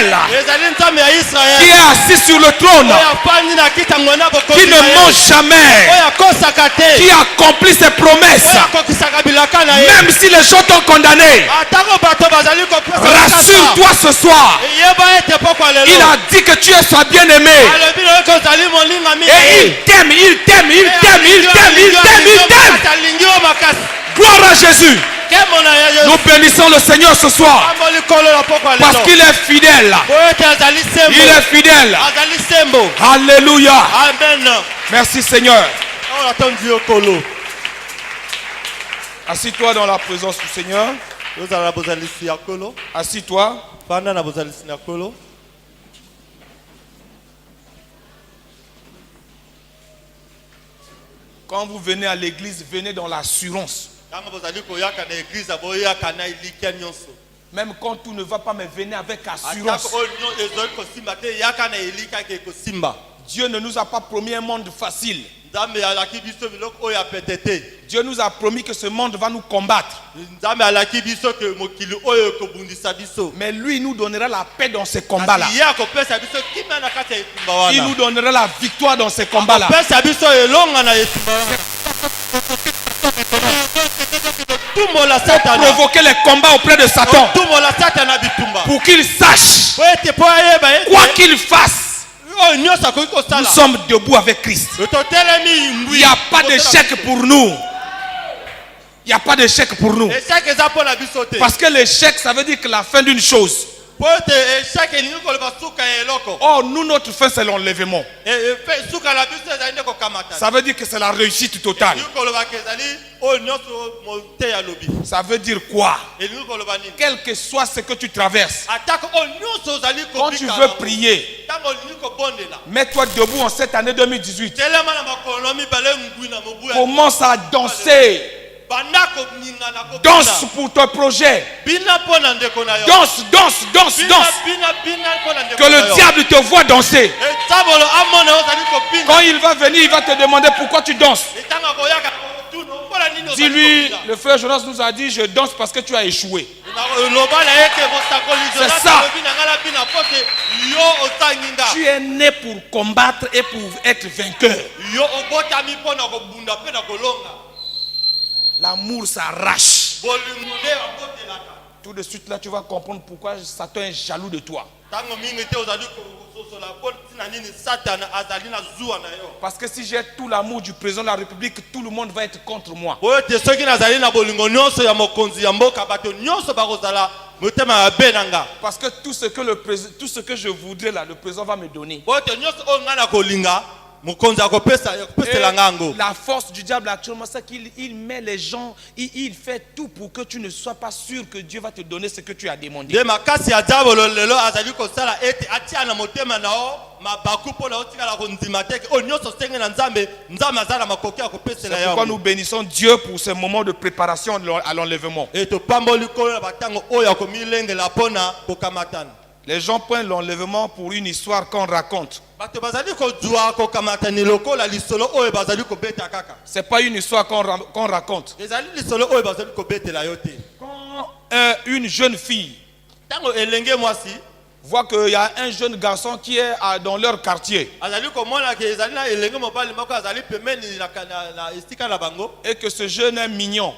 d'Israël qui est assis sur le trône, qui ne mange jamais, qui accomplit ses promesses. Même si les gens t'ont condamné, rassure-toi ce soir. Il a dit que tu es sa bien-aimée. Et il t'aime, il t'aime, il t'aime, il t'aime, il t'aime, il t'aime. Gloire à Jésus. Nous bénissons le Seigneur ce soir parce qu'il est fidèle. Il est fidèle. Alléluia. Amen. Merci Seigneur. Assis-toi dans la présence du Seigneur. Assis-toi. Quand vous venez à l'église, venez dans l'assurance. Même quand tout ne va pas, mais venez avec assurance. Dieu ne nous a pas promis un monde facile. Dieu nous a promis que ce monde va nous combattre. Mais lui nous donnera la paix dans ces combats-là. Il nous donnera la victoire dans ces combats-là. Provoquer les combats auprès de Satan pour qu'il sache quoi qu'il fasse. Nous sommes debout avec Christ. Il n'y a pas d'échec pour nous. Il n'y a pas d'échec pour nous. Parce que l'échec, ça veut dire que la fin d'une chose. Oh, nous, notre fin, c'est l'enlèvement. Ça veut dire que c'est la réussite totale. Ça veut dire quoi? Quel que soit ce que tu traverses, quand tu veux prier, mets-toi debout en cette année 2018. Commence à danser. Danse pour ton projet. Danse, danse, danse, danse. Que le diable te voit danser. Quand il va venir, il va te demander pourquoi tu danses. Dis-lui, le frère Jonas nous a dit, je danse parce que tu as échoué. C'est ça. Tu es né pour combattre et pour être vainqueur. L'amour s'arrache. Tout de suite là, tu vas comprendre pourquoi Satan est jaloux de toi. Parce que si j'ai tout l'amour du président de la République, tout le monde va être contre moi. Parce que tout ce que je voudrais là, le président va me donner. La force du diable actuellement, c'est qu'il met les gens, il fait tout pour que tu ne sois pas sûr que Dieu va te donner ce que tu as demandé. C'est pourquoi nous bénissons Dieu pour ce moment de préparation à l'enlèvement. Les gens prennent l'enlèvement pour une histoire qu'on raconte. C'est pas une histoire qu'on raconte. Quand une jeune fille voit qu'il y a un jeune garçon qui est dans leur quartier et que ce jeune est mignon.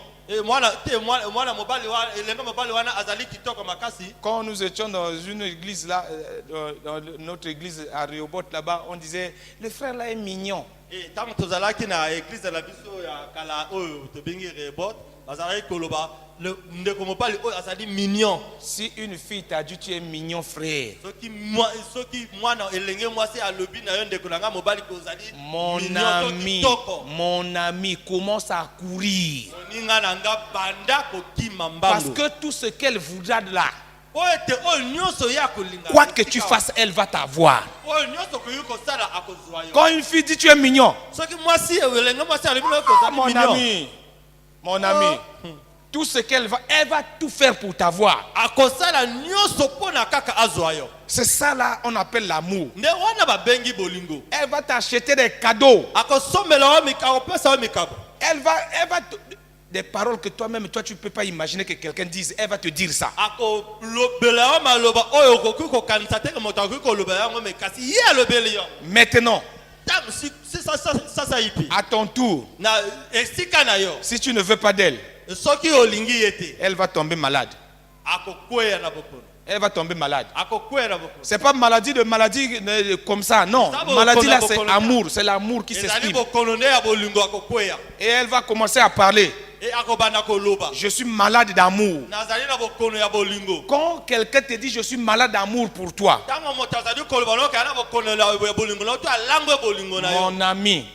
Quand nous étions dans une église là, dans notre église à Rehoboth là-bas, on disait le frère là est mignon. Si une fille t'a dit tu es mignon frère, mon ami commence à courir. Parce que tout ce qu'elle voudra de là, quoi que tu fasses, elle va t'avoir. Quand une fille dit tu es mignon, mon ami, tout ce qu'elle va, elle va tout faire pour t'avoir. C'est ça là, on appelle l'amour. Elle va t'acheter des cadeaux. Elle va des paroles que toi-même, toi, tu ne peux pas imaginer que quelqu'un dise. Elle va te dire ça. Maintenant, à ton tour, si tu ne veux pas d'elle, elle va tomber malade. Elle va tomber malade. C'est pas maladie comme ça, non. Maladie là, c'est amour. C'est l'amour qui s'exprime. Et elle va commencer à parler. Je suis malade d'amour. Quand quelqu'un te dit je suis malade d'amour pour toi, mon ami,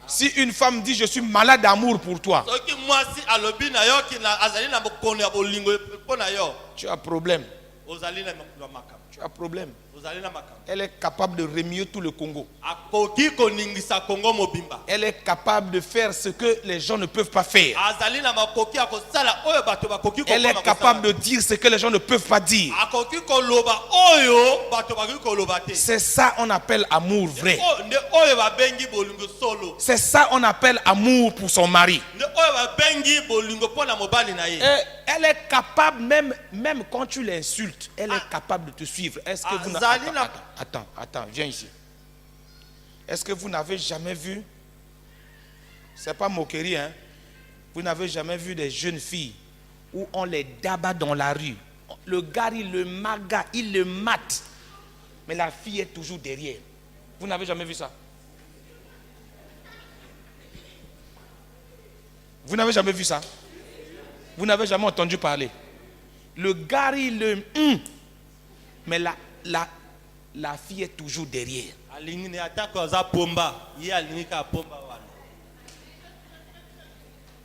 si une femme dit je suis malade d'amour pour toi, tu as problème. Tu as problème. Elle est capable de remuer tout le Congo. Elle est capable de faire ce que les gens ne peuvent pas faire. Elle est capable de dire ce que les gens ne peuvent pas dire. C'est ça on appelle amour vrai. C'est ça on appelle amour pour son mari. Et elle est capable, même quand tu l'insultes, elle est capable de te suivre. Est-ce que vous Attends, viens ici. Est-ce que vous n'avez jamais vu, c'est pas moquerie, hein? Vous n'avez jamais vu des jeunes filles où on les dabat dans la rue. Le gars, il le maga, il le mate. Mais la fille est toujours derrière. Vous n'avez jamais vu ça? Vous n'avez jamais vu ça? Vous n'avez jamais entendu parler? Le gars, il le... mais la fille est toujours derrière.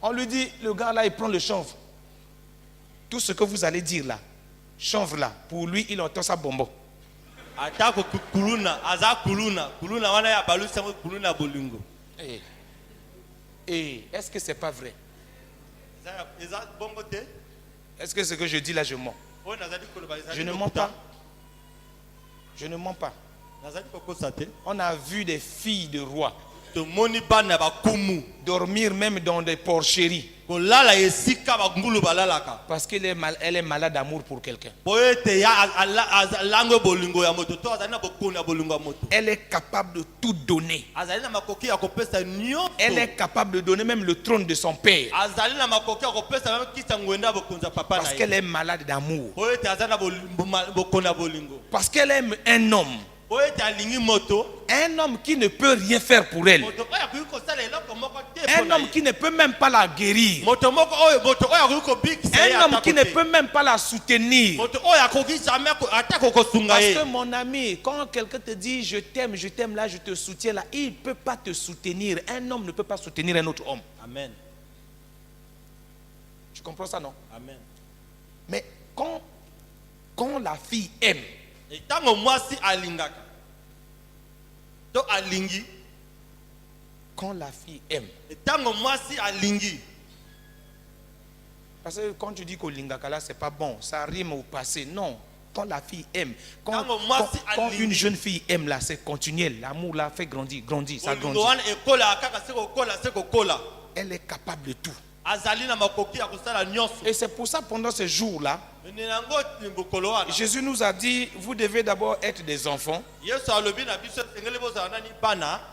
On lui dit, le gars là, il prend le chanvre. Tout ce que vous allez dire là, chanvre là, pour lui, il entend ça bonbon. Est-ce que c'est pas vrai? Est-ce que ce que je dis là, je mens? Je ne mens pas. Je ne mens pas. On a vu des filles de rois dormir même dans des porcheries. Parce qu'elle est malade d'amour pour quelqu'un. Elle est capable de tout donner. Elle est capable de donner même le trône de son père. Parce qu'elle est malade d'amour. Parce qu'elle aime un homme. Un homme qui ne peut rien faire pour elle. Un homme qui ne peut même pas la guérir. Un homme qui ne peut même pas la soutenir. Parce que mon ami, quand quelqu'un te dit je t'aime là, je te soutiens là, il ne peut pas te soutenir. Un homme ne peut pas soutenir un autre homme. Amen. Tu comprends ça, non? Amen. Mais quand la fille aime, quand la fille aime, parce que quand tu dis qu'au lingakala c'est pas bon, ça rime au passé. Non, quand la fille aime, quand une jeune fille aime là, c'est continuel. L'amour là fait grandir, ça grandit. Elle est capable de tout. Et c'est pour ça pendant ce jour-là, Jésus nous a dit, vous devez d'abord être des enfants.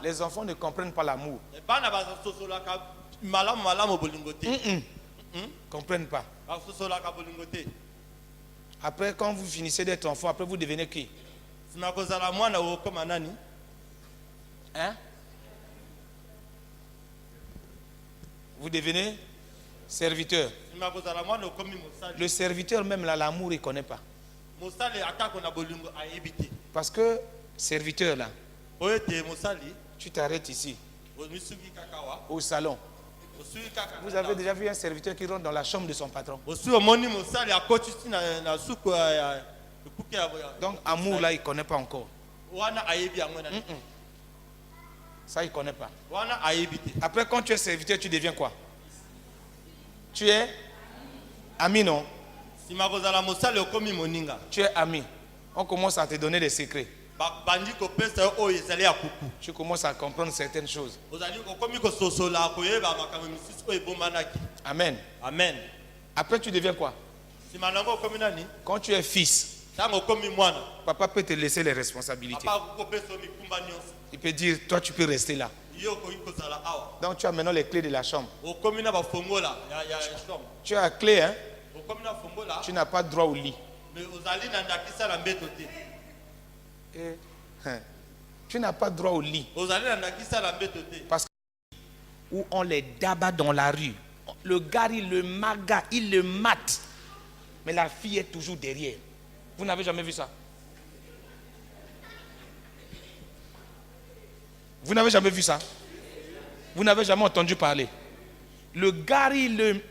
Les enfants ne comprennent pas l'amour. Comprennent pas. Après, quand vous finissez d'être enfant, après vous devenez qui? Hein? Vous devenez serviteur. Le serviteur même là, l'amour il ne connaît pas. Parce que serviteur là, tu t'arrêtes ici au salon. Vous avez déjà vu un serviteur qui rentre dans la chambre de son patron? Donc amour là il ne connaît pas encore. Ça il ne connaît pas. Après quand tu es serviteur, tu deviens quoi? Tu es ami, non? Tu es ami. On commence à te donner des secrets. Tu commences à comprendre certaines choses. Amen. Amen. Après, tu deviens quoi? Quand tu es fils, papa peut te laisser les responsabilités. Il peut dire, toi tu peux rester là. Donc tu as maintenant les clés de la chambre. Tu as la clé, hein? Tu n'as pas droit au lit. Tu n'as pas droit au lit. Parce que où on les dabat dans la rue. Le gars, il le maga, il le mate. Mais la fille est toujours derrière. Vous n'avez jamais vu ça? Vous n'avez jamais vu ça? Vous n'avez jamais entendu parler? Le gars, il le...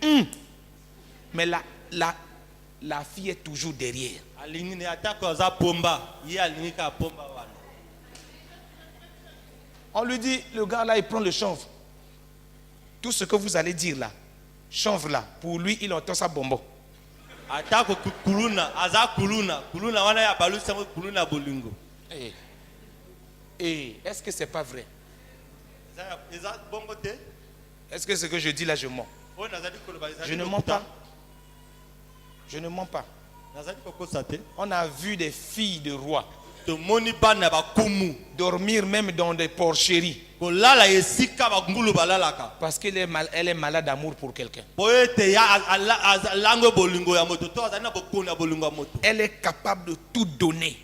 mais la fille est toujours derrière. On lui dit, le gars là, il prend le chanvre. Tout ce que vous allez dire là, chanvre là, pour lui, il entend ça bonbon. Est-ce que c'est pas vrai? Est-ce que ce que je dis là, je mens? Je ne mens pas. Je ne mens pas. On a vu des filles de rois dormir même dans des porcheries. Parce qu'elle est malade d'amour pour quelqu'un. Elle est capable de tout donner.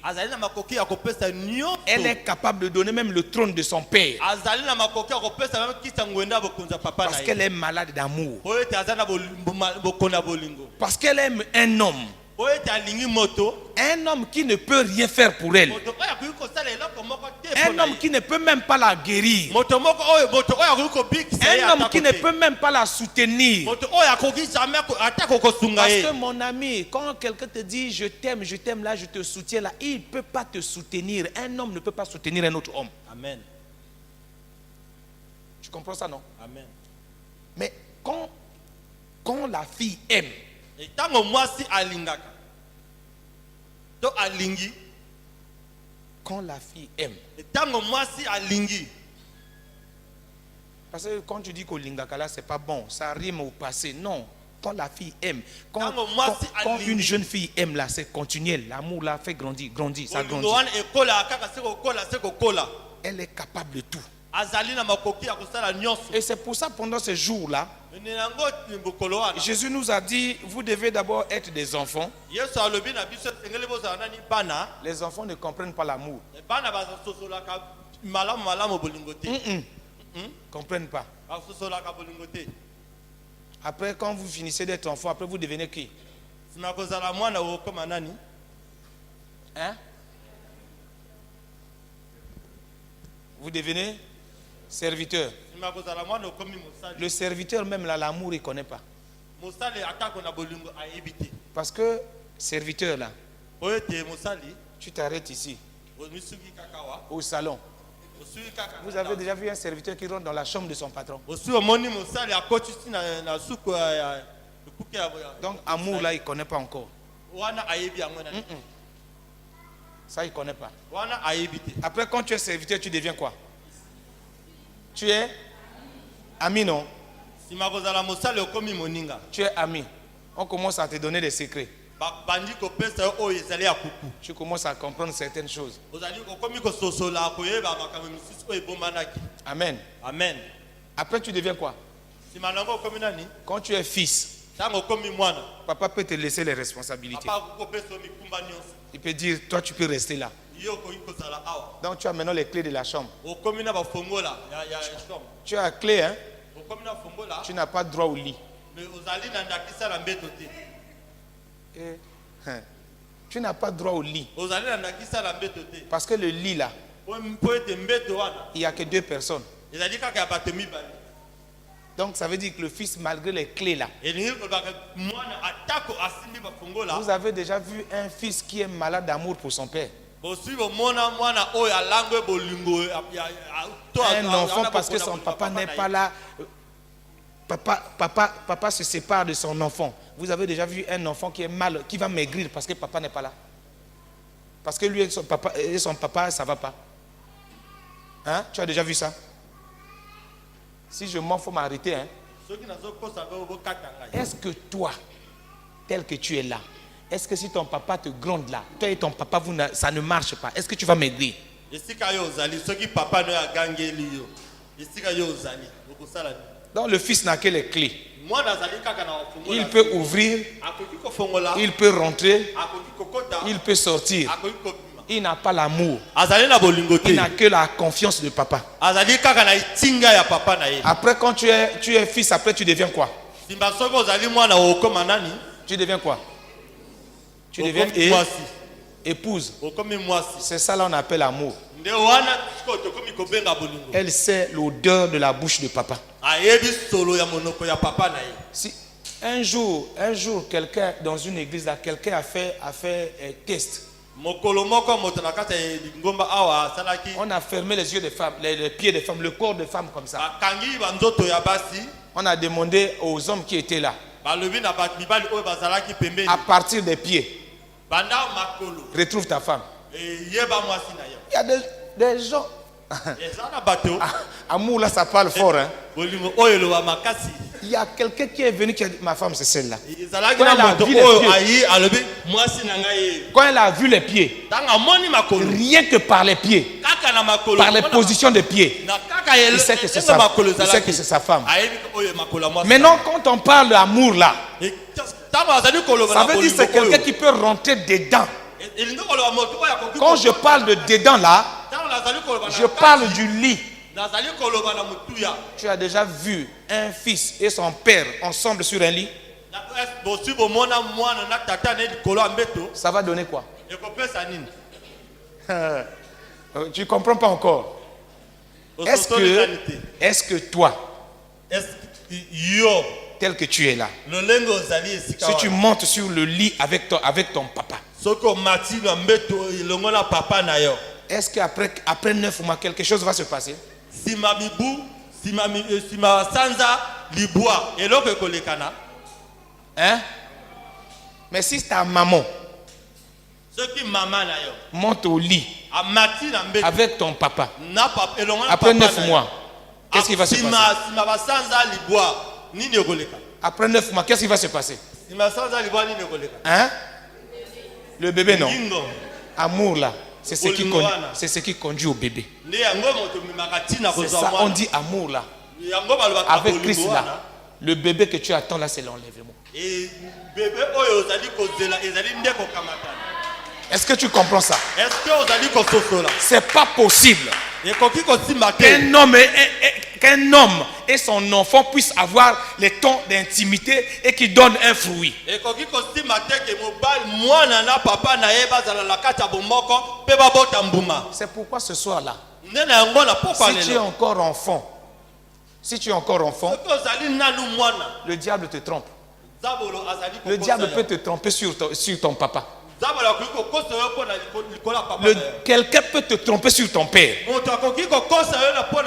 Elle est capable de donner même le trône de son père. Parce qu'elle est malade d'amour. Parce qu'elle aime un homme. Un homme qui ne peut rien faire pour elle. Un homme qui ne peut même pas la guérir. Un homme qui ne peut même pas la soutenir. Parce que mon ami, quand quelqu'un te dit je t'aime là, je te soutiens là, il ne peut pas te soutenir. Un homme ne peut pas soutenir un autre homme. Amen. Tu comprends ça, non? Amen. Mais quand la fille aime, quand la fille aime, parce que quand tu dis que l'ingakala c'est pas bon, ça rime au passé. Non, quand la fille aime, quand une jeune fille aime là, c'est continuel. L'amour là fait grandir, ça grandit. Elle est capable de tout. Et c'est pour ça pendant ce jour-là, Jésus nous a dit, vous devez d'abord être des enfants. Les enfants ne comprennent pas l'amour. Comprennent pas. Après, quand vous finissez d'être enfant, après vous devenez qui? Hein? Vous devenez serviteur. Le serviteur même là, l'amour il ne connaît pas. Parce que serviteur là, tu t'arrêtes ici au salon. Vous avez déjà vu un serviteur qui rentre dans la chambre de son patron? Donc amour là il ne connaît pas encore. Ça il ne connaît pas. Après quand tu es serviteur, tu deviens quoi? Tu es ami, non? Tu es ami. On commence à te donner des secrets. Tu commences à comprendre certaines choses. Amen. Amen. Après tu deviens quoi? Quand tu es fils, papa peut te laisser les responsabilités. Il peut dire, toi tu peux rester là. Donc tu as maintenant les clés de la chambre. Tu as la clé, hein? Tu n'as pas droit au lit. Tu n'as pas droit au lit. Parce que le lit là, il n'y a que 2 personnes. Donc ça veut dire que le fils, malgré les clés là, vous avez déjà vu un fils qui est malade d'amour pour son père. Un enfant parce que son papa n'est pas là. Papa se sépare de son enfant. Vous avez déjà vu un enfant qui est mal, qui va maigrir parce que papa n'est pas là. Parce que lui et son papa, ça ne va pas. Hein? Tu as déjà vu ça? Si je mens, il faut m'arrêter. Hein? Est-ce que toi, tel que tu es là, est-ce que si ton papa te gronde là, toi et ton papa, ça ne marche pas, est-ce que tu vas m'aider? Donc le fils n'a que les clés. Il peut ouvrir, il peut rentrer, il peut sortir. Il n'a pas l'amour. Il n'a que la confiance de papa. Après, quand tu es fils, après tu deviens quoi? Tu deviens quoi? Tu deviens épouse. C'est ça là on appelle amour. Elle sait l'odeur de la bouche de papa. Si un jour quelqu'un dans une église là, quelqu'un a fait un test. On a fermé les yeux des femmes, les pieds des femmes, le corps des femmes comme ça. On a demandé aux hommes qui étaient là, à partir des pieds, retrouve ta femme. Il y a des gens. Amour là, ça parle fort. Hein? Il y a quelqu'un qui est venu qui a dit, ma femme c'est celle-là. Quand elle a vu les pieds, rien que par les pieds, par les positions des pieds, il sait que c'est sa femme. Maintenant quand on parle d'amour là, ça veut dire que c'est quelqu'un qui peut rentrer dedans. Quand je parle de dedans là, je parle du lit. Tu as déjà vu un fils et son père ensemble sur un lit? Ça va donner quoi? Tu ne comprends pas encore. Est-ce que toi, tel que tu es là, si tu montes sur le lit avec ton papa, est-ce qu'après 9 mois, quelque chose va se passer? Hein? Mais si ta maman monte au lit avec ton papa, après 9 mois, qu'est-ce qui va se passer? Après 9 mois, qu'est-ce qui va se passer? Hein? Le bébé, non. Amour là, c'est ce qui conduit au bébé. C'est ça, on dit amour là. Avec Christ là, le bébé que tu attends là, c'est l'enlèvement. Est-ce que tu comprends ça? C'est pas possible qu'un homme et son enfant puissent avoir les temps d'intimité et qui donnent un fruit. C'est pourquoi ce soir là, si tu es encore enfant, le diable te trompe. Le diable peut te tromper sur ton papa. Quelqu'un peut te tromper sur ton père.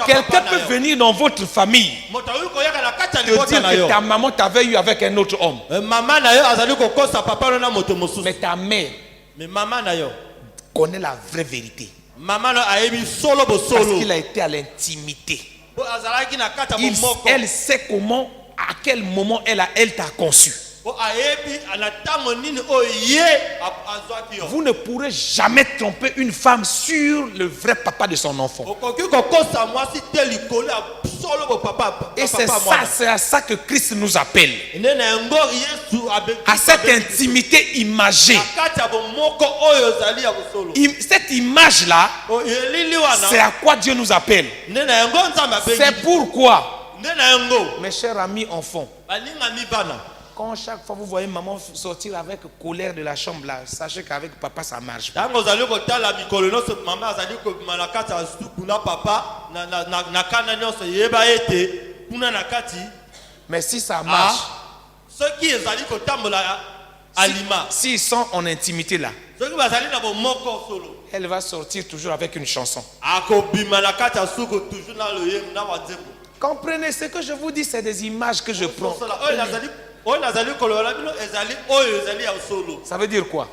Quelqu'un peut venir dans votre famille te dire que ta maman t'avait eu avec un autre homme. Mais ta mère connaît la vraie vérité. Parce qu'il a été à l'intimité. Elle sait comment, à quel moment elle t'a conçu. Vous ne pourrez jamais tromper une femme sur le vrai papa de son enfant. Et c'est à ça que Christ nous appelle. À cette intimité imagée. Cette image-là, c'est à quoi Dieu nous appelle. C'est pourquoi, mes chers amis enfants, quand chaque fois vous voyez maman sortir avec colère de la chambre là, sachez qu'avec papa ça marche pas. Mais si ça marche, s'ils sont en intimité là, elle va sortir toujours avec une chanson. Comprenez, ce que je vous dis, c'est des images que je prends. Ça veut dire quoi?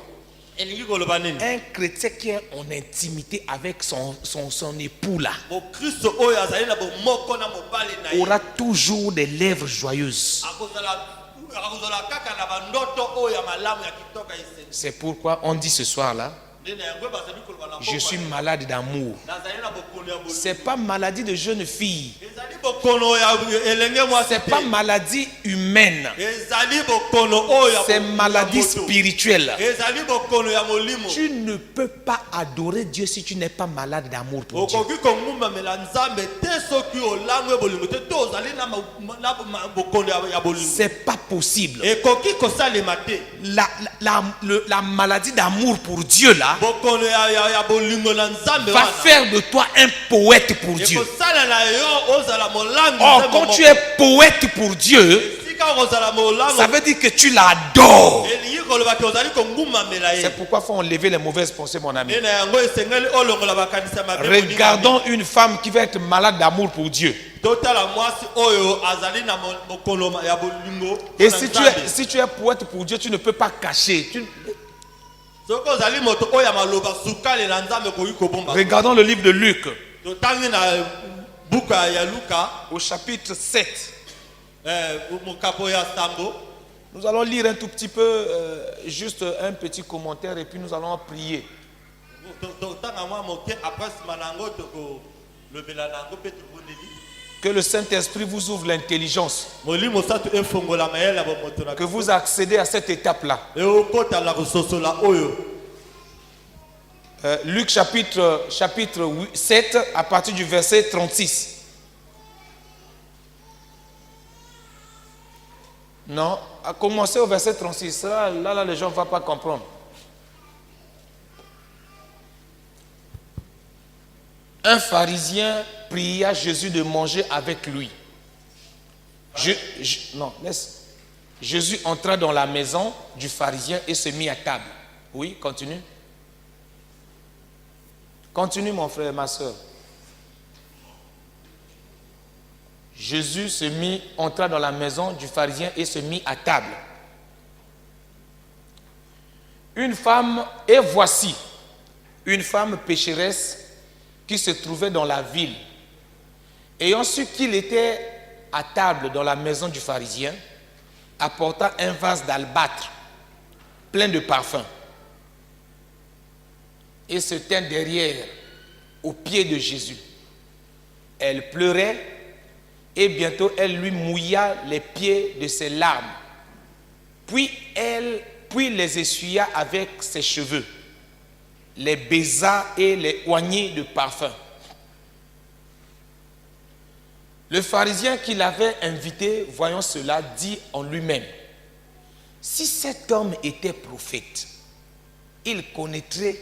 Un chrétien qui est en intimité avec son époux là aura toujours des lèvres joyeuses. C'est pourquoi on dit ce soir là, je suis malade d'amour. C'est pas maladie de jeune fille. C'est pas maladie humaine. C'est maladie spirituelle. Tu ne peux pas adorer Dieu si tu n'es pas malade d'amour pour Dieu. C'est pas possible. La maladie d'amour pour Dieu là va faire de toi un poète pour Dieu. Or, quand tu es poète pour Dieu, ça veut dire que tu l'adores. C'est pourquoi il faut enlever les mauvaises pensées, mon ami. Regardons une femme qui va être malade d'amour pour Dieu. Et si tu es poète pour Dieu, tu ne peux pas cacher. Regardons le livre de Luc. Au chapitre 7. Nous allons lire un tout petit peu, juste un petit commentaire et puis nous allons prier. Que le Saint-Esprit vous ouvre l'intelligence. Que vous accédez à cette étape-là. Luc chapitre 7 à partir du verset 36. Non, à commencer au verset 36. Là, les gens ne vont pas comprendre. Un pharisien pria Jésus de manger avec lui. Jésus entra dans la maison du pharisien et se mit à table. Oui, continue. Continue, mon frère et ma soeur. Jésus entra dans la maison du pharisien et se mit à table. Voici une femme pécheresse qui se trouvait dans la ville. Ayant su qu'il était à table dans la maison du pharisien, apporta un vase d'albâtre plein de parfums et se tint derrière, aux pieds de Jésus. Elle pleurait et bientôt elle lui mouilla les pieds de ses larmes. Puis les essuya avec ses cheveux, les baisa et les oignit de parfum. Le pharisien qui l'avait invité, voyant cela, dit en lui-même: si cet homme était prophète, il connaîtrait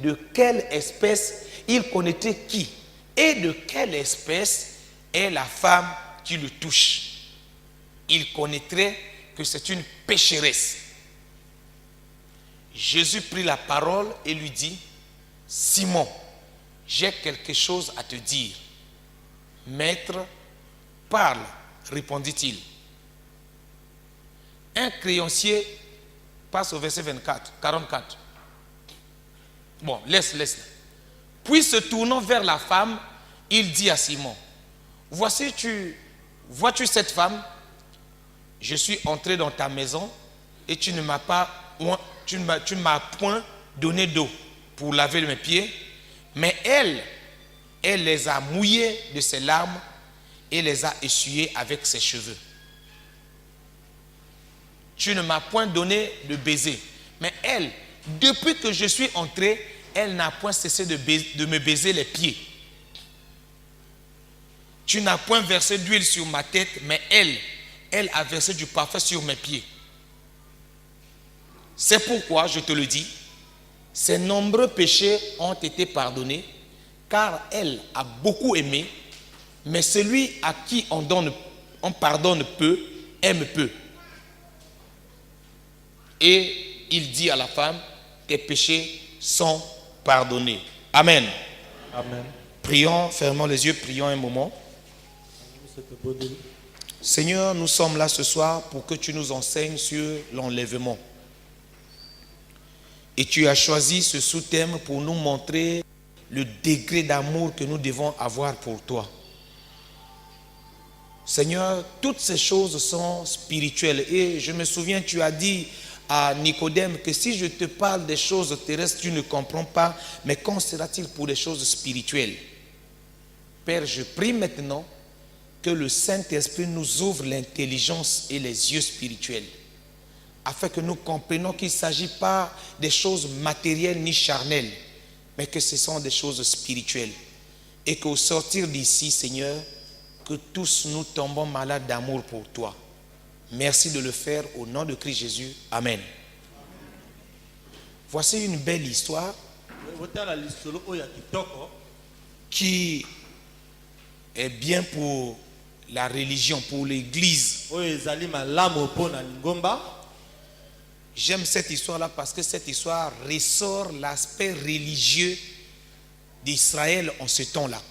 de quelle espèce et de quelle espèce est la femme qui le touche. Il connaîtrait que c'est une pécheresse. Jésus prit la parole et lui dit: Simon, j'ai quelque chose à te dire. Maître, parle, répondit-il. Un créancier, passe au verset 44. Bon, laisse. Puis se tournant vers la femme, il dit à Simon: vois-tu cette femme? Je suis entré dans ta maison et tu ne m'as point donné d'eau pour laver mes pieds, mais elle les a mouillés de ses larmes et les a essuyés avec ses cheveux. Tu ne m'as point donné de baiser, mais elle, depuis que je suis entré, elle n'a point cessé de me baiser les pieds. Tu n'as point versé d'huile sur ma tête, mais elle a versé du parfum sur mes pieds. C'est pourquoi, je te le dis, ses nombreux péchés ont été pardonnés, car elle a beaucoup aimé, mais celui à qui on pardonne peu, aime peu. Et il dit à la femme: tes péchés sont pardonnés. Amen. Amen. Prions, fermons les yeux, prions un moment. Seigneur, nous sommes là ce soir pour que tu nous enseignes sur l'enlèvement. Et tu as choisi ce sous-thème pour nous montrer le degré d'amour que nous devons avoir pour toi. Seigneur, toutes ces choses sont spirituelles. Et je me souviens, tu as dit à Nicodème que si je te parle des choses terrestres, tu ne comprends pas. Mais qu'en sera-t-il pour les choses spirituelles? Père, je prie maintenant que le Saint-Esprit nous ouvre l'intelligence et les yeux spirituels, afin que nous comprenions qu'il ne s'agit pas des choses matérielles ni charnelles, mais que ce sont des choses spirituelles. Et qu'au sortir d'ici, Seigneur, que tous nous tombons malades d'amour pour toi. Merci de le faire au nom de Christ Jésus. Amen. Voici une belle histoire qui est bien pour la religion, pour l'église. J'aime cette histoire-là parce que cette histoire ressort l'aspect religieux d'Israël en ce temps-là.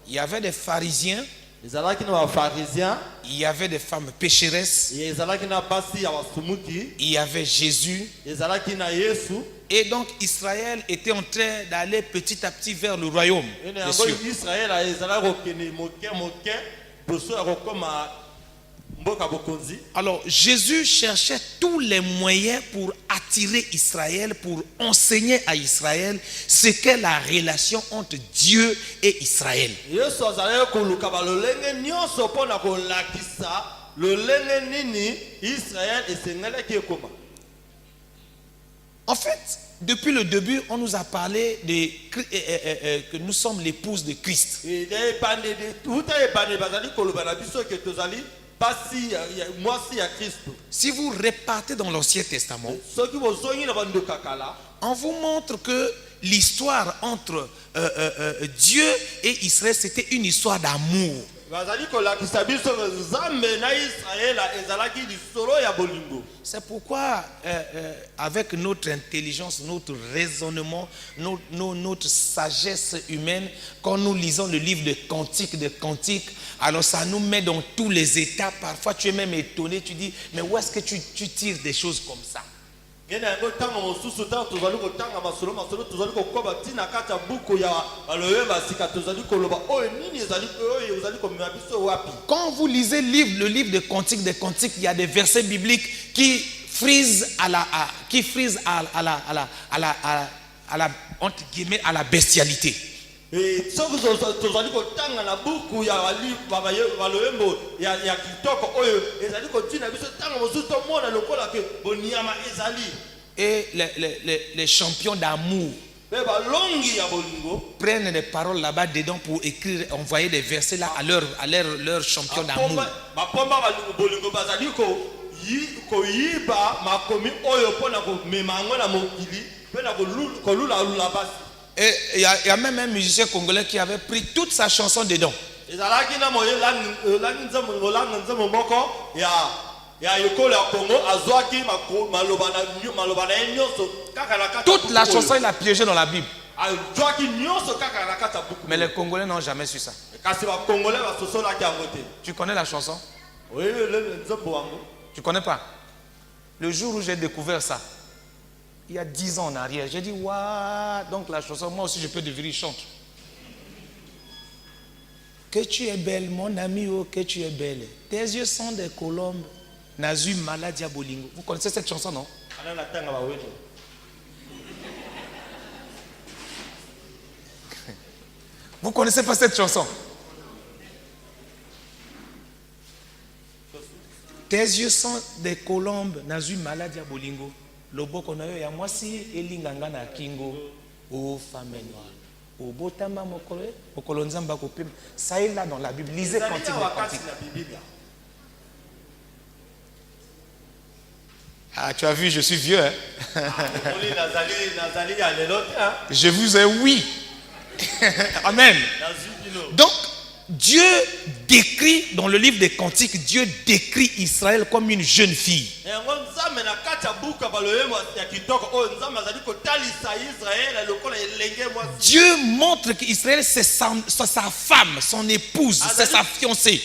Il y avait des pharisiens, il y avait des femmes pécheresses, il y avait Jésus. Et donc Israël était en train d'aller petit à petit vers le royaume des cieux. Alors Jésus cherchait tous les moyens pour attirer Israël, pour enseigner à Israël ce qu'est la relation entre Dieu et Israël. En fait, depuis le début, on nous a parlé que nous sommes l'épouse de Christ. Si vous repartez dans l'Ancien Testament, on vous montre que l'histoire entre Dieu et Israël, c'était une histoire d'amour. C'est pourquoi avec notre intelligence, notre raisonnement, notre sagesse humaine, quand nous lisons le livre de Cantiques, alors ça nous met dans tous les états. Parfois tu es même étonné, tu dis mais où est-ce que tu tires des choses comme ça? Quand vous lisez le livre de Cantiques, il y a des versets bibliques qui frisent à la bestialité. Et les champions d'amour prennent des paroles là-bas dedans pour écrire, envoyer des versets là à leur champion d'amour. Et il y a même un musicien congolais qui avait pris toute sa chanson dedans. Toute la chanson il a piégé dans la Bible. Mais les Congolais n'ont jamais su ça. Tu connais la chanson? Tu connais pas? Le jour où j'ai découvert ça, il y a 10 ans en arrière, j'ai dit waouh, donc la chanson, moi aussi je peux devenir chante. Que tu es belle, mon ami, oh que tu es belle. Tes yeux sont des colombes. Nazu Maladia Bolingo. Vous connaissez cette chanson, non? Vous connaissez pas cette chanson? Tes yeux sont des colombes. Nazu Maladia Bolingo. Loboko na yo ya mwasi elinganga na kingo. Oh femme noire. Oh botama mokolo. Mokolo nzamba ko pema. Ça est là dans la Bible. Lisez Cantique des Cantiques. Ah, tu as vu, je suis vieux. Hein? Je vous ai oui. Amen. Donc, Dieu décrit dans le livre des Cantiques, Dieu décrit Israël comme une jeune fille. Dieu montre qu'Israël c'est sa femme, son épouse, c'est sa fiancée.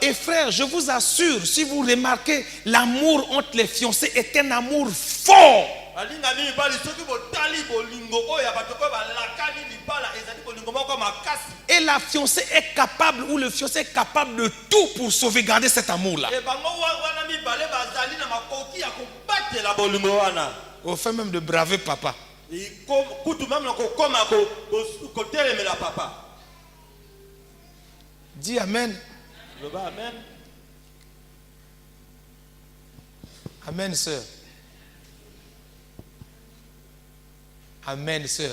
Et frère, je vous assure, si vous remarquez, l'amour entre les fiancés est un amour fort. Et la fiancée est capable, ou le fiancé est capable de tout pour sauvegarder cet amour-là. Au fait même de braver papa. Dis amen. Amen, sœur. Amen, sœur.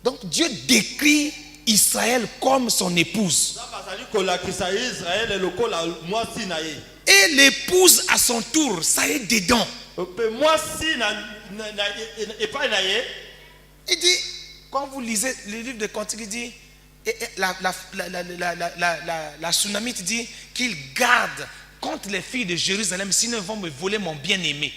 Donc Dieu décrit Israël comme son épouse. Et l'épouse à son tour, ça est dedans. Il dit, quand vous lisez le livre de Cantiques, il dit, la Sunamite dit qu'il garde contre les filles de Jérusalem, sinon ils vont me voler mon bien-aimé.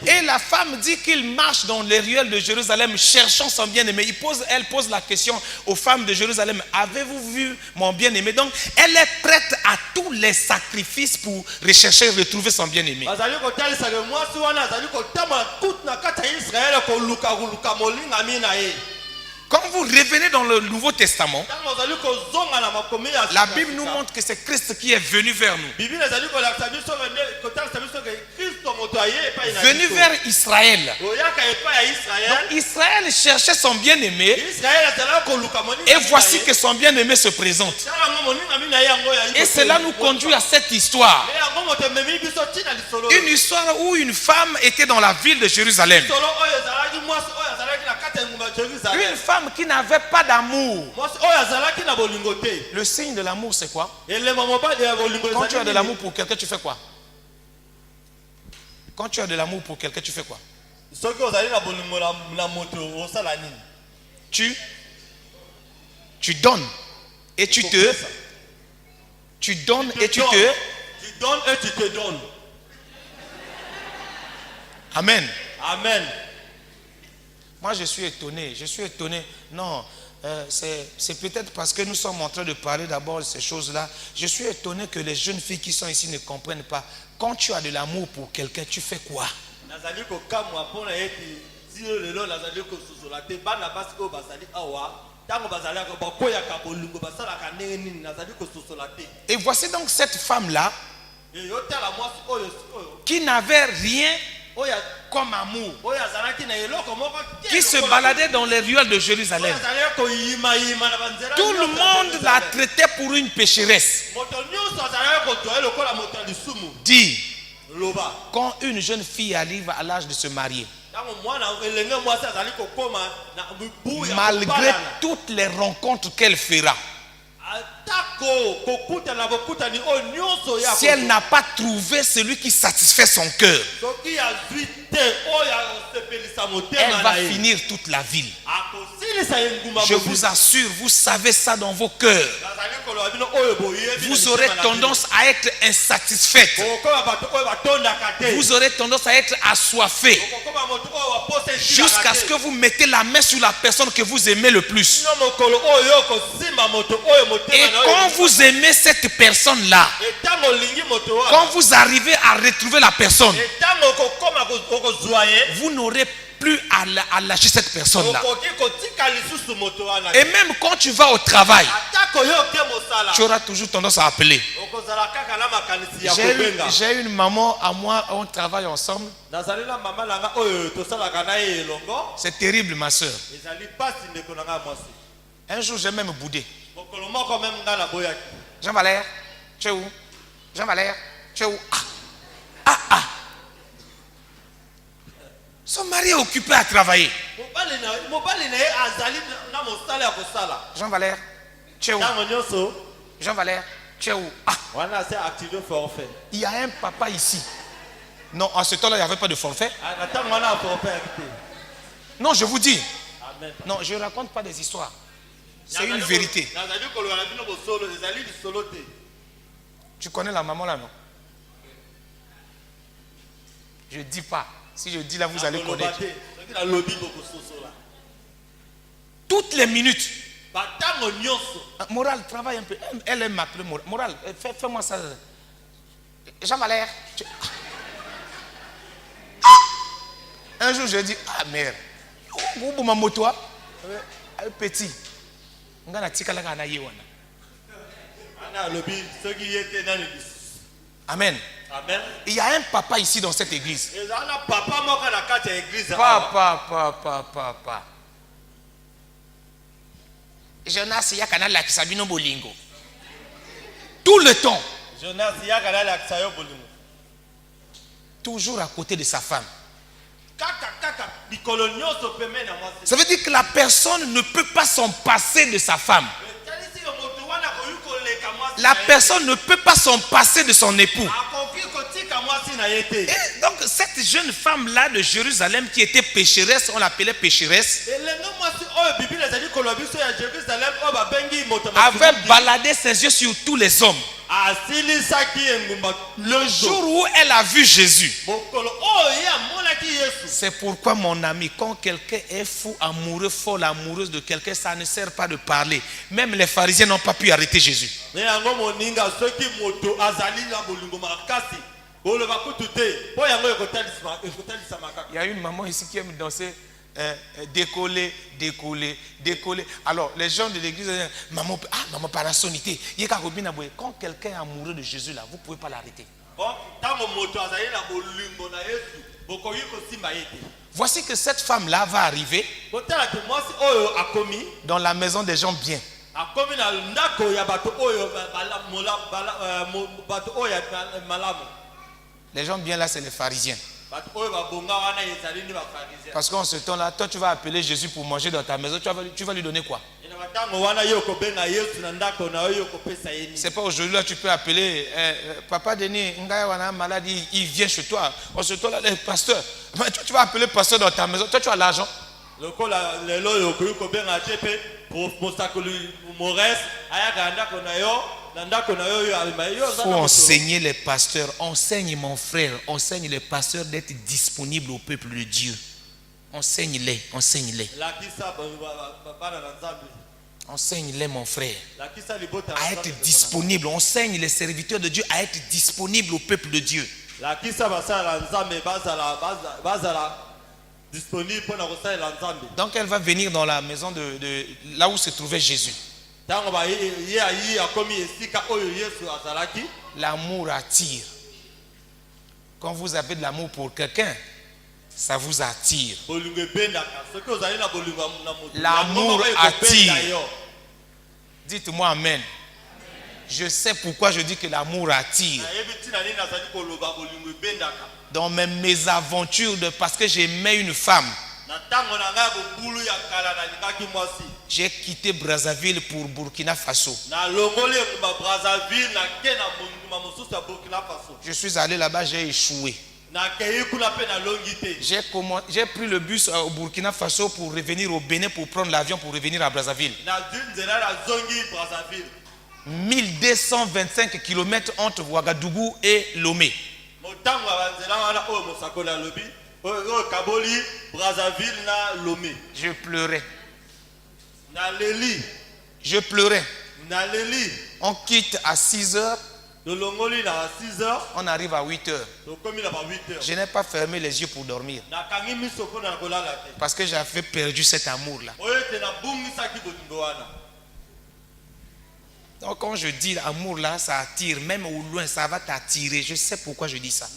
Et la femme dit qu'il marche dans les ruelles de Jérusalem cherchant son bien-aimé. Elle pose la question aux femmes de Jérusalem, avez-vous vu mon bien-aimé? Donc elle est prête à tous les sacrifices pour rechercher et retrouver son bien-aimé. Quand vous revenez dans le Nouveau Testament, la Bible nous montre que c'est Christ qui est venu vers nous. Venu vers Israël. Donc Israël cherchait son bien-aimé. Et voici que son bien-aimé se présente. Et cela nous conduit à cette histoire. Une histoire où une femme était dans la ville de Jérusalem. Une femme qui n'avait pas d'amour. Le signe de l'amour, c'est quoi? Quand tu as de l'amour pour quelqu'un, tu fais quoi? Quand tu as de l'amour pour quelqu'un, tu fais quoi? Tu donnes et tu te. Tu donnes et tu te. Tu donnes et tu te donnes. Amen. Amen. Moi, je suis étonné. Non, c'est peut-être parce que nous sommes en train de parler d'abord de ces choses-là. Je suis étonné que les jeunes filles qui sont ici ne comprennent pas. Quand tu as de l'amour pour quelqu'un, tu fais quoi? Et voici donc cette femme-là qui n'avait rien comme amour, qui se baladait dans les ruelles de Jérusalem. Tout le monde la traitait pour une pécheresse. Dis, quand une jeune fille arrive à l'âge de se marier, malgré toutes les rencontres qu'elle fera, si elle n'a pas trouvé celui qui satisfait son cœur, elle va finir toute la ville. Je vous assure, vous savez ça dans vos cœurs. Vous aurez tendance à être insatisfaite. Vous aurez tendance à être assoiffé jusqu'à ce que vous mettez la main sur la personne que vous aimez le plus. Et quand vous aimez cette personne-là, quand vous arrivez à retrouver la personne, vous n'aurez plus à lâcher cette personne-là. Et même quand tu vas au travail, tu auras toujours tendance à appeler. J'ai une maman à moi, on travaille ensemble. C'est terrible, ma soeur. Un jour, j'ai même boudé. Jean-Valère, tu es où? Jean-Valère, tu es où? Son mari est occupé à travailler. Jean Valère, tu es où? Jean Valère, tu es où? Ah, il y a un papa ici. Non, à ce temps-là, il n'y avait pas de forfait. Non, je vous dis. Non, je ne raconte pas des histoires. C'est une vérité. Tu connais la maman là, non? Je ne dis pas. Si je dis là, vous allez connaître. Toutes les minutes. Morale, travaille un peu. Elle aime m'appeler Morale. Fais-moi ça. Jean Valère. Un jour, je dis, ah merde. Où ma moto? Petit. Amen. Amen. Il y a un papa ici dans cette église. Papa. Jonas, il y a canal la Kisabino Bolingo. Tout le temps. Jonas, il y a canal la Kisabino Bolingo. Toujours à côté de sa femme. Ça veut dire que la personne ne peut pas s'en passer de sa femme. La personne ne peut pas s'en passer de son époux. Et donc cette jeune femme-là de Jérusalem qui était pécheresse, on l'appelait pécheresse, avait baladé ses yeux sur tous les hommes. Le jour où elle a vu Jésus, c'est pourquoi mon ami, quand quelqu'un est fou, amoureux, folle, amoureuse de quelqu'un, ça ne sert pas de parler. Même les pharisiens n'ont pas pu arrêter Jésus. Il y a une maman ici qui aime danser. Décoller. Alors les gens de l'église disent maman par la sonité. Quand quelqu'un est amoureux de Jésus là, vous ne pouvez pas l'arrêter. Voici que cette femme là va arriver dans la maison des gens bien. Les gens bien là, c'est les pharisiens. Parce qu'en ce temps là, toi tu vas appeler Jésus pour manger dans ta maison, tu vas lui donner quoi? C'est pas aujourd'hui là tu peux appeler Papa Denis, maladie, il vient chez toi. En ce temps là, les pasteurs, tu vas appeler le pasteur dans ta maison, toi tu as l'argent. Il faut enseigner les pasteurs. Enseigne mon frère. Enseigne les pasteurs d'être disponibles au peuple de Dieu. Enseigne-les. Enseigne-les mon frère à être disponibles. Enseigne les serviteurs de Dieu à être disponibles au peuple de Dieu. Donc elle va venir dans la maison de là où se trouvait Jésus. L'amour attire. Quand vous avez de l'amour pour quelqu'un, ça vous attire. L'amour attire. Dites-moi amen. Je sais pourquoi je dis que l'amour attire. Dans mes mésaventures, parce que j'aimais une femme, j'ai quitté Brazzaville pour Burkina Faso. Je suis allé là-bas, j'ai échoué. J'ai pris le bus au Burkina Faso pour revenir au Bénin pour prendre l'avion pour revenir à Brazzaville. 1225 km entre Ouagadougou et Lomé. Je pleurais. On quitte à 6 heures. On arrive à 8 heures. Je n'ai pas fermé les yeux pour dormir. Parce que j'avais perdu cet amour-là. Donc quand je dis l'amour là, ça attire. Même au loin, ça va t'attirer. Je sais pourquoi je dis ça.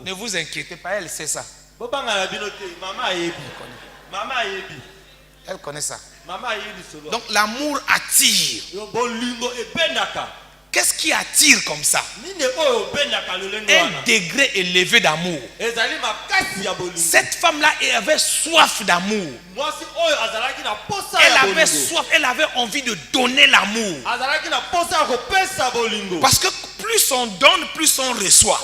Ne vous inquiétez pas, elle sait ça. Elle connaît ça. Donc l'amour attire. Qu'est-ce qui attire comme ça? Un degré élevé d'amour. Cette femme-là avait soif d'amour. Elle avait soif, elle avait envie de donner l'amour. Parce que plus on donne, plus on reçoit.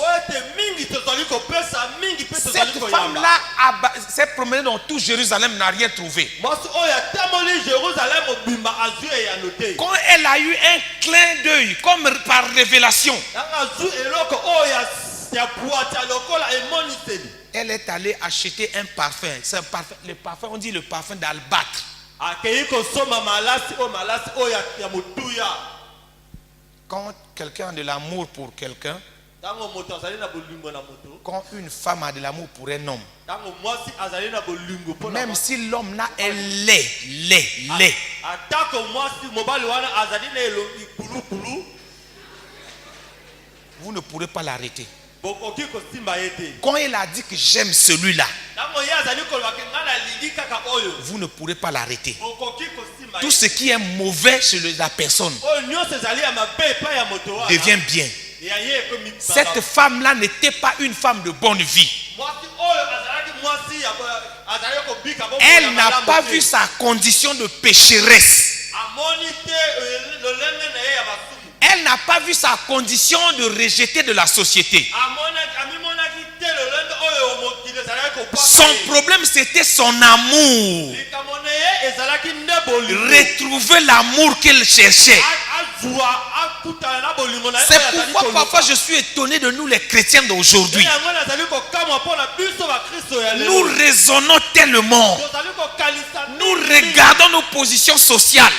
Cette femme-là s'est promenée dans tout Jérusalem, n'a rien trouvé. Quand elle a eu un clin d'œil, comme par révélation, elle est allée acheter un parfum. C'est un parfum, le parfum, on dit le parfum d'albâtre. Quand quelqu'un a de l'amour pour quelqu'un, quand une femme a de l'amour pour un homme, même si l'homme là est laid, vous ne pourrez pas l'arrêter. Quand il a dit que j'aime celui-là, vous ne pourrez pas l'arrêter. Tout ce qui est mauvais chez la personne devient bien. Cette femme-là n'était pas une femme de bonne vie. Elle n'a pas vu sa condition de pécheresse. Elle n'a pas vu sa condition de rejeté de la société. Son problème, c'était son amour. Retrouver l'amour qu'elle cherchait. C'est pourquoi parfois je suis étonné de nous les chrétiens d'aujourd'hui. Nous raisonnons tellement. Nous regardons nos positions sociales.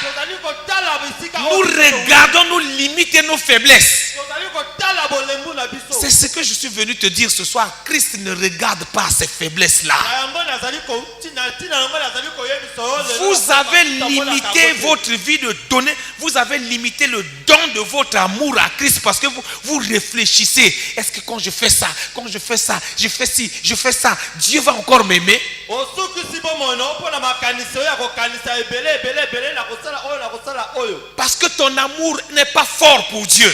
Nous regardons nos limites et nos faiblesses. C'est ce que je suis venu te dire ce soir. Christ ne regarde pas ces faiblesses-là. Vous avez limité votre vie de donner. Vous avez limité le don de votre amour à Christ parce que vous réfléchissez. Est-ce que quand je fais ça, je fais ci, je fais ça, Dieu va encore m'aimer? Parce que ton amour n'est pas fort pour Dieu.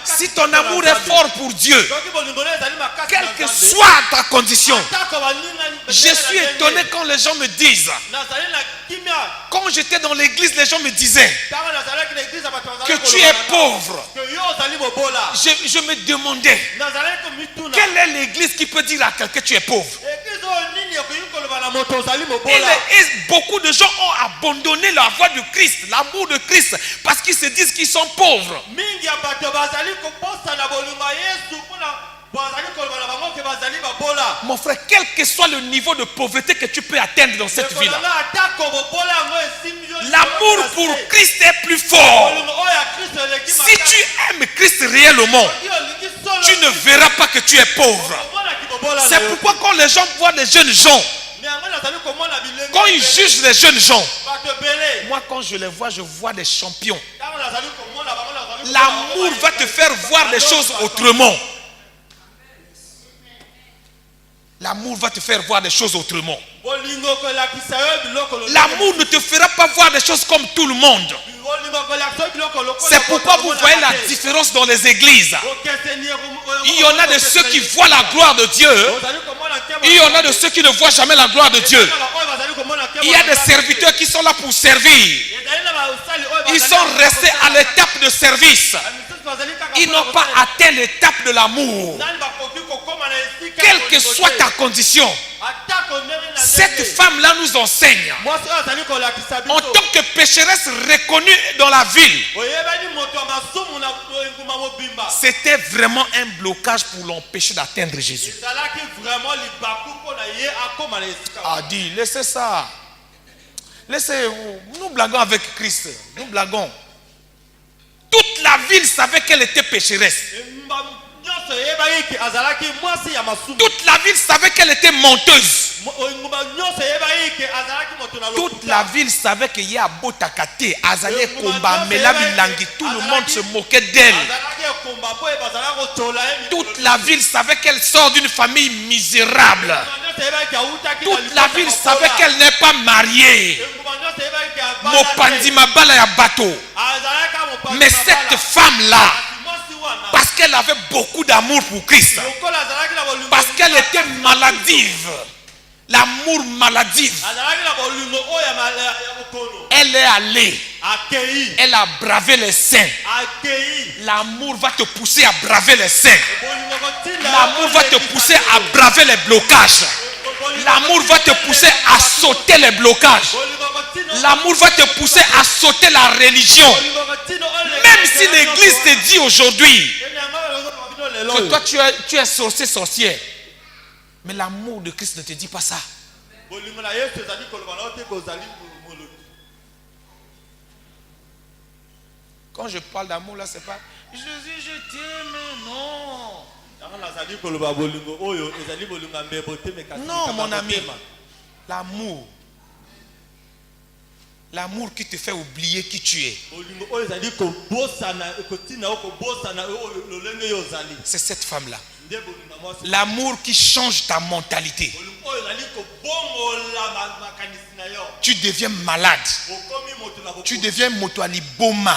Si ton amour est fort pour Dieu, quelle que soit ta condition, je suis étonné quand les gens me disent, quand j'étais dans l'église, les gens me disaient que tu es pauvre. Je me demandais, quelle est l'église qui peut dire à quelqu'un que tu es pauvre? Et beaucoup de gens ont abandonné la voie de Christ, l'amour de Christ, parce qu'ils se disent qu'ils sont pauvres. Mon frère, quel que soit le niveau de pauvreté que tu peux atteindre dans cette vie-là, l'amour pour Christ est plus fort. Si tu aimes Christ réellement, tu ne verras pas que tu es pauvre. C'est pourquoi quand les gens voient des jeunes gens, quand ils jugent les jeunes gens, moi quand je les vois, je vois des champions. L'amour va te faire voir les choses autrement. L'amour va te faire voir des choses autrement. L'amour ne te fera pas voir des choses comme tout le monde. C'est pourquoi vous voyez la différence dans les églises. Il y en a de ceux qui voient la gloire de Dieu. Il y en a de ceux qui ne voient jamais la gloire de Dieu. Il y a des serviteurs qui sont là pour servir. Ils sont restés à l'étape de service. Ils n'ont pas atteint l'étape de l'amour. Quelle que soit ta condition, cette femme-là nous enseigne. En tant que pécheresse reconnue dans la ville, c'était vraiment un blocage pour l'empêcher d'atteindre Jésus. Ah, dit, laissez ça. Laissez, nous blaguons avec Christ. Nous blaguons. Toute la ville savait qu'elle était pécheresse. Toute la ville savait qu'elle était menteuse. Toute la ville savait qu'il y a Botakate, Azalé Komba, Melabilangi, tout le monde se moquait d'elle. Toute la ville savait qu'elle sort d'une famille misérable. Toute la ville savait qu'elle n'est pas mariée. Mopandi Mabala ya bateau. Mais cette femme-là, parce qu'elle avait beaucoup d'amour pour Christ, parce qu'elle était maladive, l'amour maladif, elle est allée, elle a bravé les saints. L'amour va te pousser à braver les saints. L'amour va te pousser à braver les blocages. L'amour va te pousser à sauter les blocages. L'amour va te pousser à sauter la religion. Même si l'église te dit aujourd'hui que toi tu es sorcier, sorcière, mais l'amour de Christ ne te dit pas ça. Quand je parle d'amour là, c'est pas Jésus, je t'aime, non. Non, mon ami. L'amour. L'amour qui te fait oublier qui tu es. C'est cette femme-là. L'amour qui change ta mentalité. Tu deviens malade. Tu deviens moto à l'iboma.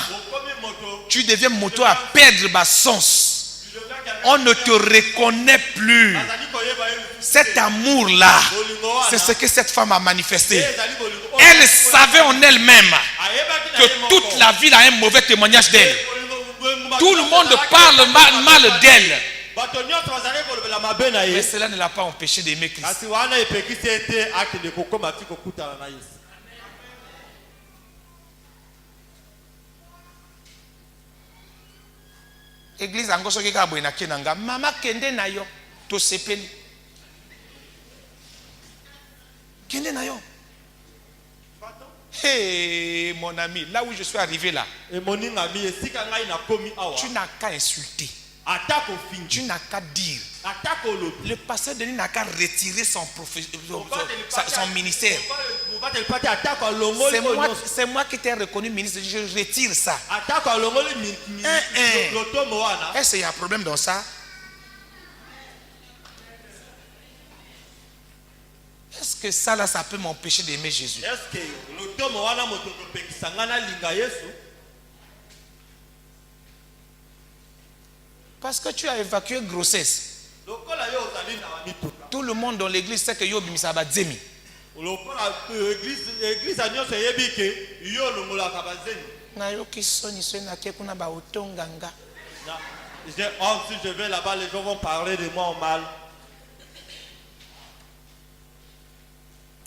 Tu deviens moto à perdre ma sens. On ne te reconnaît plus. Cet amour-là, c'est ce que cette femme a manifesté. Elle savait en elle-même que toute la ville a un mauvais témoignage d'elle. Tout le monde parle mal d'elle. Mais cela ne l'a pas empêché d'aimer Christ. Église angoso ke ka boina kenanga mama kende na yo to sepeli kende na yo. Hey mon ami, là où je suis arrivé là, tu n'as qu'à insulter. Tu n'as qu'à dire. Le pasteur Denis n'a qu'à retirer son ministère. C'est moi qui t'ai reconnu ministre. Je retire ça. Est-ce qu'il y a un problème dans ça? Est-ce que ça là, ça peut m'empêcher d'aimer Jésus? Parce que tu as évacué grossesse. Tout le monde dans l'église sait que Yobi Misaba Zemi. Si je vais là-bas, les gens vont parler de moi en mal.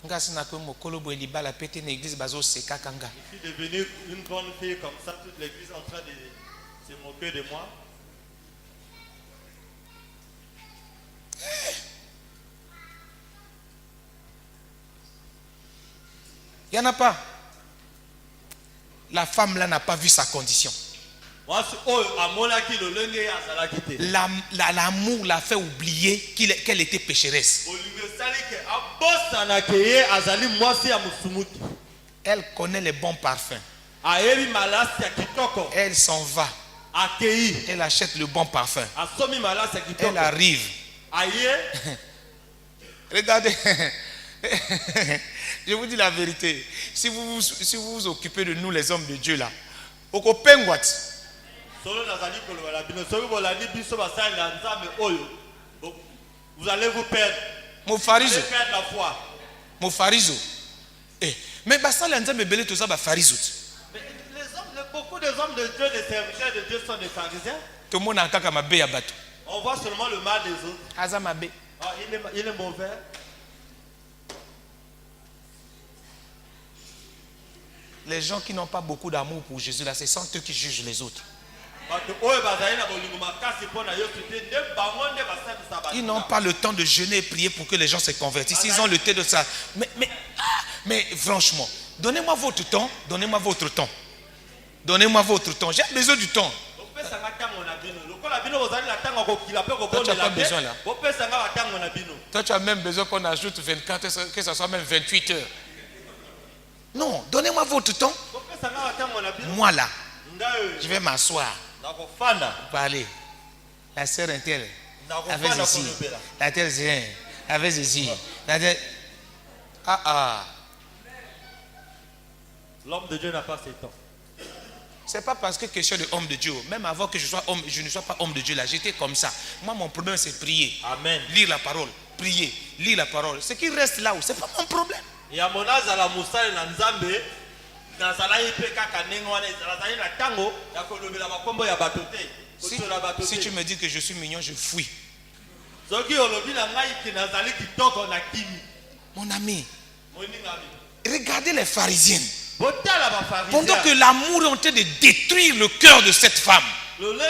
Je suis devenu une bonne fille comme ça, toute l'église est en train de se moquer de moi. Il n'y en a pas. La femme là n'a pas vu sa condition. L'amour l'a fait oublier qu'elle était pécheresse. Elle connaît les bons parfums. Elle s'en va. Elle achète le bon parfum. Elle arrive. Regardez. Je vous dis la vérité. Si vous vous occupez de nous les hommes de Dieu là, vous allez vous perdre. Mon fariso. La foi. Mon fariso. Mais ça les tout ça fariso. Beaucoup des hommes de Dieu, des serviteurs de Dieu sont des pharisiens. Tout le monde a un bé à bateau. On voit seulement le mal des autres. Azamabé. Il est mauvais. Les gens qui n'ont pas beaucoup d'amour pour Jésus, là, ce sont eux qui jugent les autres. Ils n'ont pas le temps de jeûner et prier pour que les gens se convertissent. Ils ont le temps de ça. Mais franchement, donnez-moi votre temps. Donnez-moi votre temps. Donnez-moi votre temps. J'ai besoin du temps. Toi, tu n'as pas besoin là. Toi, tu as même besoin qu'on ajoute 24, que ce soit même 28 heures. Non, donnez-moi votre temps. Moi là, je vais m'asseoir. Parler. La sœur Intel avait ici. La terre avait ici. L'homme de Dieu n'a pas ses temps. C'est pas parce que question de homme de Dieu. Même avant que je sois homme, je ne sois pas homme de Dieu là, j'étais comme ça. Moi, mon problème c'est prier. Amen. Lire la parole. Prier. Lire la parole. Ce qui reste là-haut, c'est pas mon problème. Si tu me dis que je suis mignon, je fuis. Mon ami, regardez les pharisiennes. Pendant que l'amour est en train de détruire le cœur de cette femme. Pendant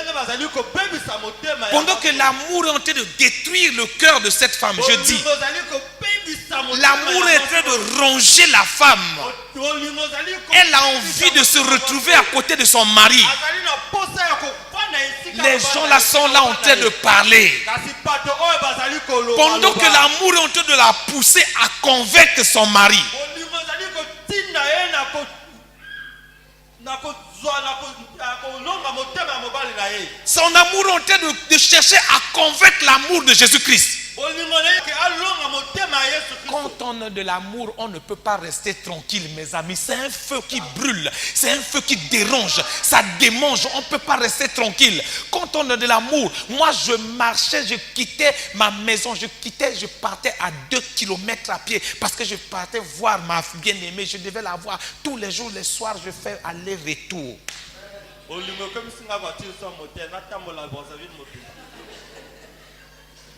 que l'amour est en train de détruire le cœur de cette femme, je dis, l'amour est en train de ronger la femme. Elle a envie de se retrouver à côté de son mari. Les gens là sont là en train de parler. Pendant que l'amour est en train de la pousser à convaincre son mari. Son amour est en train de chercher à convaincre l'amour de Jésus-Christ. Quand on a de l'amour, on ne peut pas rester tranquille, mes amis. C'est un feu qui brûle, c'est un feu qui dérange, ça démange. On ne peut pas rester tranquille. Quand on a de l'amour, moi je marchais, je quittais ma maison, je partais à 2 kilomètres à pied parce que je partais voir ma bien-aimée. Je devais la voir tous les jours, les soirs, je fais aller-retour.